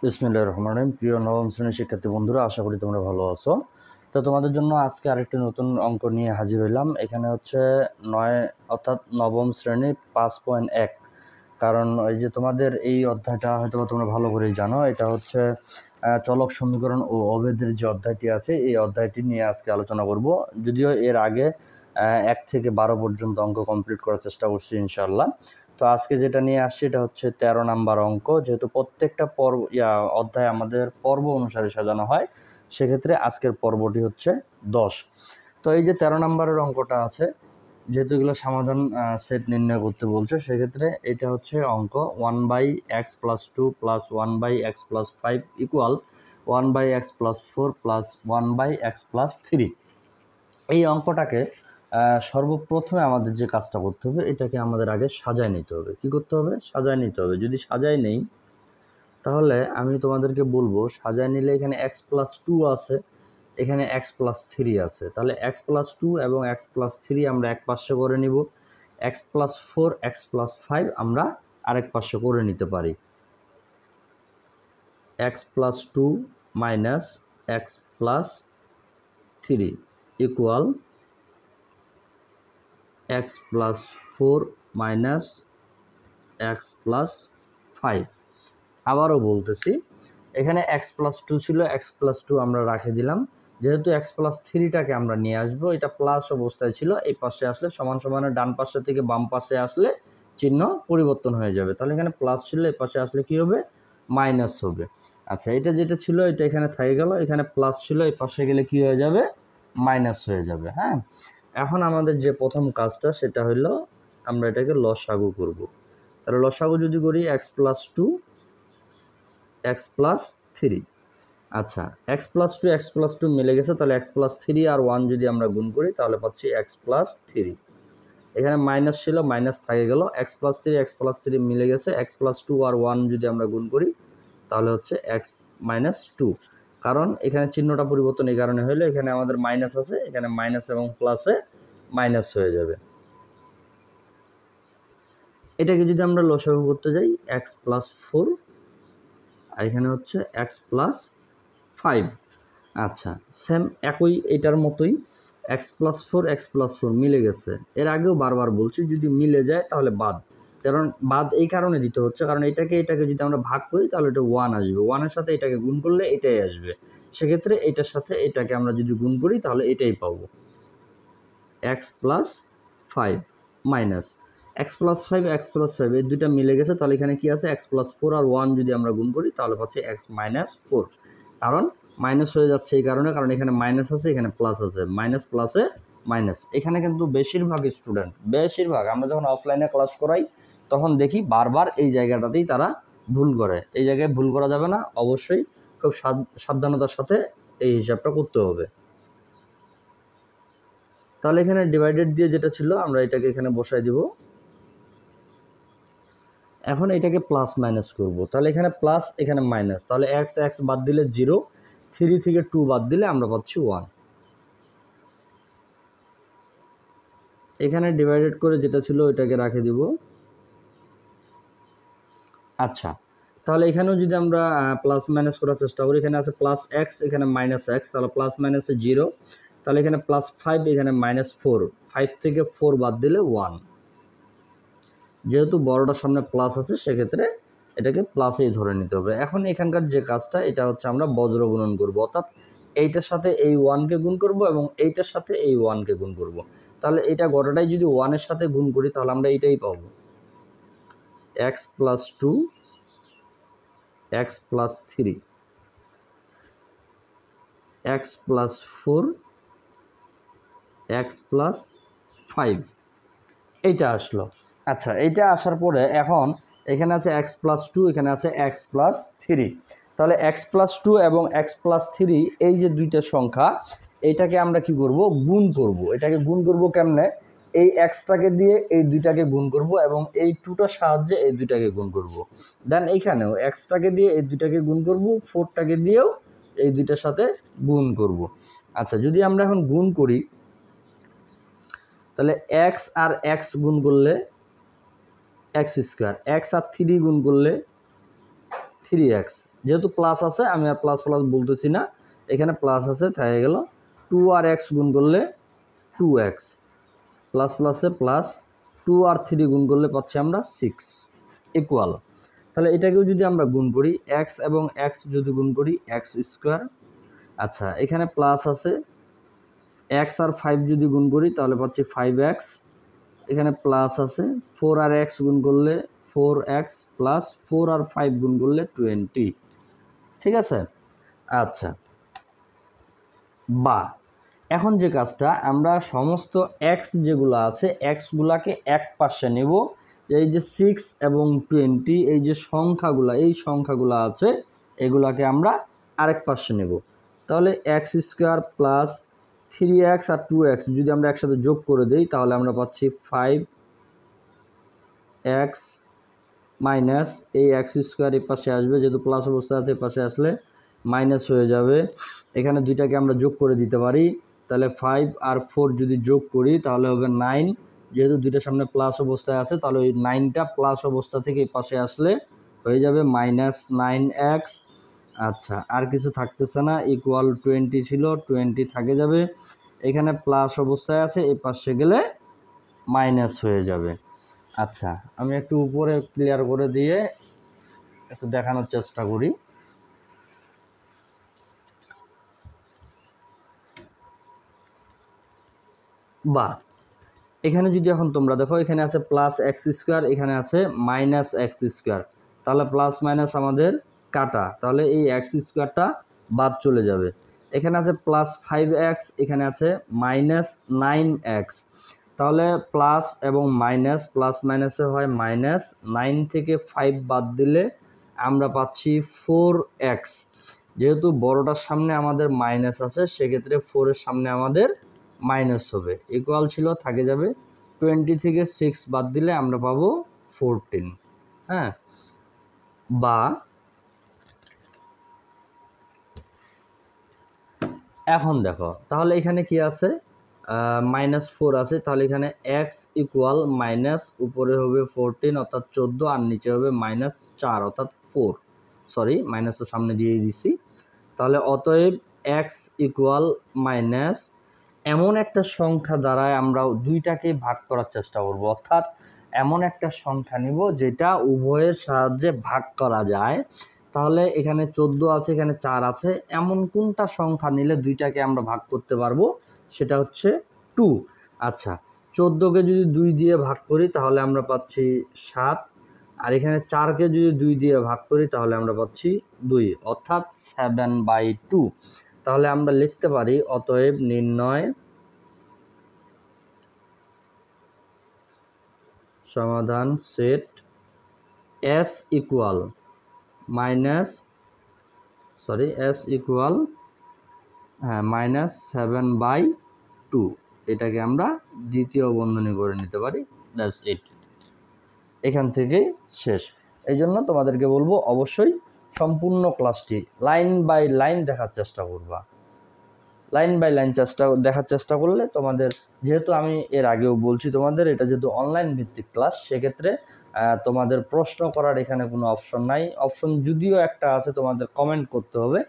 বিসমিল্লাহির রহমানির রহিম। প্রিয় নবম শ্রেণীর শিক্ষার্থী বন্ধুরা, আশা করি তোমরা ভালো আছো। তো তোমাদের জন্য আজকে আরেকটি নতুন অঙ্ক নিয়ে হাজির হইলাম। এখানে হচ্ছে 9 অর্থাৎ নবম শ্রেণী 5.1। কারণ ওই যে তোমাদের এই অধ্যায়টা হয়তো তোমরা ভালো করেই জানো, এটা হচ্ছে চলক সমীকরণ ও অভেদের যে অধ্যায়টি আছে, এই অধ্যায়টি নিয়ে আজকে আলোচনা করব। যদিও এর আগে 1 থেকে 12 পর্যন্ত অঙ্ক কমপ্লিট করার চেষ্টা করছি ইনশাআল্লাহ। তো আজকে যেটা নিয়ে আসছি এটা হচ্ছে 13 নাম্বার অঙ্ক। যেহেতু প্রত্যেকটা অধ্যায় আমাদের পর্ব অনুসারে সাজানো হয়, সেক্ষেত্রে আজকের পর্বটি হচ্ছে 10। তো এই যে 13 নাম্বারের অঙ্কটা আছে, যেহেতু এগুলো সমাধান সেট নির্ণয় করতে বলছে, সেক্ষেত্রে এটা হচ্ছে অঙ্ক 1/x+2 + 1/x+5 equal 1/x+4 + 1/x+3। এই অঙ্কটাকে সর্বপ্রথমে আমাদের যে কাজটা করতে হবে, এটাকে আমাদের আগে সাজায় নিতে হবে। কি করতে হবে? সাজায় নিতে হবে। যদি সাজায় নেই, তাহলে আমি তোমাদেরকে বলবো, সাজায় নিলে এখানে x+2 আছে, এখানে x+3 আছে। তাহলে x+2 এবং x+3 আমরা এক পাশে করে নিব, x+4 x+5 আমরা আরেক পাশে করে নিতে পারি। x+2 - x+3 equal x+4 - x+5। আবারও বলতেছি, এখানে x+2 ছিল, x+2 আমরা রাখে দিলাম। যেহেতু x+3টাকে আমরা নিয়ে আসবো, এটা প্লাস অবস্থায় ছিল, এই পাশে আসলে সমান সমানের ডান পাশে থেকে বাম পাশে আসলে চিহ্ন পরিবর্তন হয়ে যাবে। তাহলে এখানে প্লাস ছিল, এই পাশে আসলে কি হবে? মাইনাস হবে। আচ্ছা, এটা যেটা ছিল এটা এখানে থেকে গেল, এখানে প্লাস ছিল, এই পাশে গেলে কি হয়ে যাবে? মাইনাস হয়ে যাবে। হ্যাঁ, এখন আমাদের যে প্রথম কাজটা সেটা হলো আমরা এটাকে লসাগু করব। তাহলে লসাগু যদি করি x+2 x+3। আচ্ছা, x+2 x+2 মিলে গেছে, তাহলে x+3 আর 1 যদি আমরা গুণ করি তাহলে পাচ্ছি x+3। এখানে মাইনাস ছিল, মাইনাস থেকে গেল, x+3 x+3 মিলে গেছে, x+2 আর 1 যদি আমরা গুণ করি তাহলে হচ্ছে x-2। কারণ এখানে চিহ্নটা পরিবর্তন এই কারণে হলো, এখানে আমাদের মাইনাস আছে, এখানে মাইনাস এবং প্লাসে মাইনাস হয়ে যাবে। এটাকে যদি আমরা লসাগু করতে যাই, x+4 আর এখানে হচ্ছে x+5। আচ্ছা, সেম একই এটার মতোই, x+4 x+4 মিলে গেছে। এর আগেও বারবার বলছি, যদি মিলে যায় তাহলে বাদ। কারণ বাদ এই কারণে দিতে হচ্ছে, কারণ এটাকে যদি আমরা ভাগ করি তাহলে এটা 1 আসবে, 1-এর সাথে এটাকে গুণ করলে এটাই আসবে। সেক্ষেত্রে এটার সাথে এটাকে আমরা যদি গুণ করি তাহলে এটাই পাবো, x+5 মাইনাস x+5 x+5 এই দুইটা মিলে গেছে। তাহলে এখানে কি আছে? x+4 আর 1 যদি আমরা গুণ করি তাহলে পাচ্ছি x-4। কারণ মাইনাস হয়ে যাচ্ছে এই কারণে, কারণ এখানে মাইনাস আছে, এখানে প্লাস আছে, মাইনাস প্লাসে মাইনাস। এখানে কিন্তু বেশিরভাগ স্টুডেন্ট, আমরা যখন অফলাইনে ক্লাস করাই তখন দেখি বারবার এই জায়গাটাতেই তারা ভুল করে। এই জায়গায় ভুল করা যাবে না, অবশ্যই খুব সাবধানতার সাথে এই হিসাবটা করতে হবে। তাহলে এখানে ডিভাইডেড দিয়ে যেটা ছিল আমরা এটাকে এখানে বসাই দিব। এখন এটাকে প্লাস মাইনাস করব, তাহলে এখানে প্লাস এখানে মাইনাস, তাহলে x বাদ দিলে 0, 3 থেকে 2 বাদ দিলে আমরা পাচ্ছি 1। এখানে ডিভাইডেড করে যেটা ছিল ওইটাকে রাখে দিব। আচ্ছা, তাহলে এখানেও যদি আমরা প্লাস মাইনাস করার চেষ্টা করি, এখানে আছে প্লাস x, এখানে মাইনাস x, তাহলে প্লাস মাইনাসে 0, তাহলে এখানে +5, এখানে -4, 5 থেকে 4 বাদ দিলে 1। যেহেতু বড়টার সামনে প্লাস আছে, সেক্ষেত্রে এটাকে প্লাসেই ধরে নিতে হবে। এখন এখানকার যে কাজটা, এটা হচ্ছে আমরা বজ্র গুণন করব, অর্থাৎ এইটার সাথে এই 1কে গুণ করব এবং এইটার সাথে এই 1কে গুণ করব। তাহলে এটা গোটাটাই যদি 1-এর সাথে গুণ করি তাহলে আমরা এইটাই পাবো, x+2 x+3 x+4 x+5 এইটা আসলো। আচ্ছা, এইটা আসার পরে এখন এখানে আছে x+2, এখানে আছে x+3। তাহলে x+2 এবং x+3 এই যে দুইটা সংখ্যা, এইটাকে আমরা কি করব? গুণ করব। এটাকে গুণ করব কেমনে? এই xটাকে দিয়ে এই দুইটাকে গুণ করব এবং এই 2টার সাহায্যে এই দুইটাকে গুণ করব। দেন এইখানেও xটাকে দিয়ে এই দুইটাকে গুণ করব, 4টাকে দিয়েও এই দুইটার সাথে গুণ করব। আচ্ছা, যদি আমরা এখন গুণ করি তাহলে x আর x গুণ করলে x², x আর 3 গুণ করলে 3x, যেহেতু প্লাস আছে আমি আর প্লাস প্লাস বলতেছি না, এখানে প্লাস আছে থেকে গেল 2 আর x গুণ করলে 2x, প্লাস প্লাসে প্লাস 2 আর 3 গুণ করলে পাচ্ছি আমরা 6 ইকুয়াল। তাহলে এটাকেও যদি আমরা গুণ করি x এবং x যদি গুণ করি x স্কোয়ার। আচ্ছা, এখানে প্লাস আছে, x আর 5 যদি গুণ করি তাহলে পাচ্ছি 5x, এখানে প্লাস আছে 4 আর x গুণ করলে 4x প্লাস 4 আর 5 গুণ করলে 20, ঠিক আছে। আচ্ছা, বা এখন যে কাজটা আমরা সমস্ত x যেগুলো আছে x গুলাকে এক পাশে নেব, এই যে 6 এবং 20 এই যে সংখ্যাগুলো, এই সংখ্যাগুলো আছে এগুলাকে আমরা আরেক পাশে নেব। তাহলে x স্কোয়ার প্লাস 3x আর 2x যদি আমরা একসাথে যোগ করে দেই তাহলে আমরা পাচ্ছি 5x মাইনাস এই x স্কোয়ার এই পাশে আসবে, যেহেতু প্লাস অবস্থা আছে এই পাশে আসলে মাইনাস হয়ে যাবে। এখানে দুইটাকে আমরা যোগ করে দিতে পারি, তাহলে 5 আর 4 যদি যোগ করি তাহলে হবে 9, যেহেতু দুইটার সামনে প্লাস অবস্থায় আছে তাহলে ওই 9টা প্লাস অবস্থা থেকে এই পাশে আসলে হয়ে যাবে মাইনাস 9x। আচ্ছা, আর কিছু থাকতেছে না, ইকুয়াল 20 ছিল 20 থাকে যাবে, এখানে প্লাস অবস্থায় আছে এই পাশে গেলে মাইনাস হয়ে যাবে। আচ্ছা, আমি একটু উপরে ক্লিয়ার করে দিয়ে একটু দেখানোর চেষ্টা করি। বা এখানে যদি এখন তোমরা দেখো এখানে আছে প্লাস এক্স স্কোয়ার, এখানে আছে মাইনাস এক্স স্কোয়ার, তাহলে প্লাস মাইনাস আমাদের কাটা, তাহলে এই এক্স স্কোয়ারটা বাদ চলে যাবে। এখানে আছে প্লাস 5x, এখানে আছে মাইনাস 9x, তাহলে প্লাস এবং মাইনাস, প্লাস মাইনাসে হয় মাইনাস, 9 থেকে 5 বাদ দিলে আমরা পাচ্ছি 4x, যেহেতু বড়টার সামনে আমাদের মাইনাস আছে সেক্ষেত্রে 4-এর সামনে আমাদের মাইনাস হবে, ইকুয়াল ছিল থাকে যাবে 20 থেকে 6 বাদ দিলে আমরা পাবো 14। হ্যাঁ, বা এখন দেখো তাহলে এখানে কি আছে, -4 আছে, তাহলে এখানে x ইকুয়াল মাইনাস উপরে হবে 14 অর্থাৎ 14 আর নিচে হবে -4 অর্থাৎ 4, সরি মাইনাস তো সামনে দিয়ে দিছি। তাহলে অতএব x ইকুয়াল মাইনাস এমন একটা সংখ্যা দ্বারা আমরা দুইটাকে ভাগ করার চেষ্টা করব, অর্থাৎ এমন একটা সংখ্যা নিব যেটা উভয়ের সাহায্যে ভাগ করা যায়। তাহলে এখানে 14 আছে, এখানে 4 আছে, এমন কোনটা সংখ্যা নিলে দুইটাকে আমরা ভাগ করতে পারবো, সেটা হচ্ছে 2। আচ্ছা, 14কে যদি 2 দিয়ে ভাগ করি তাহলে আমরা পাচ্ছি 7, আর এখানে 4কে যদি 2 দিয়ে ভাগ করি তাহলে আমরা পাচ্ছি 2 অর্থাৎ 7/2। তাহলে আমরা লিখতে পারি অতএব নির্ণয় সমাধান সেট s ইকুয়াল -7/2, এটাকে আমরা দ্বিতীয় বন্ধনী করে নিতে পারি, দ্যাটস ইট। এখান থেকে শেষ। এই জন্য তোমাদেরকে বলবো অবশ্যই সম্পূর্ণ ক্লাসটি লাইন বাই লাইন দেখার চেষ্টা করবা। লাইন বাই লাইন দেখার চেষ্টা করলে তোমাদের, যেহেতু আমি এর আগেও বলছি তোমাদের এটা যেহেতু অনলাইন ভিত্তিক ক্লাস, সেক্ষেত্রে তোমাদের প্রশ্ন করার এখানে কোনো অপশন নাই। অপশন যদিও একটা আছে, তোমাদের কমেন্ট করতে হবে,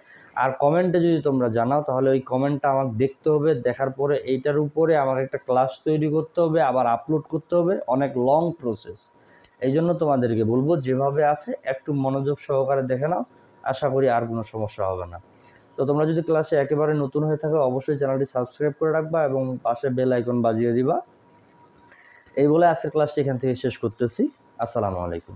আর কমেন্টে যদি তোমরা জানাও তাহলে ওই কমেন্টটা আমাকে দেখতে হবে, দেখার পরে এইটার উপরে আমার একটা ক্লাস তৈরি করতে হবে, আবার আপলোড করতে হবে, অনেক লং প্রসেস। এই জন্য তোমাদেরকে বলবো যেভাবে আছে একটু মনোযোগ সহকারে দেখে নাও, আশা করি আর কোনো সমস্যা হবে না। তো তোমরা যদি ক্লাসে একেবারে নতুন হয়ে থাকো অবশ্যই চ্যানেলটি সাবস্ক্রাইব করে রাখবা এবং পাশে বেল আইকন বাজিয়ে দিবা। এই বলে আজকের ক্লাসটি এখান থেকে শেষ করতেছি। আসসালামু আলাইকুম।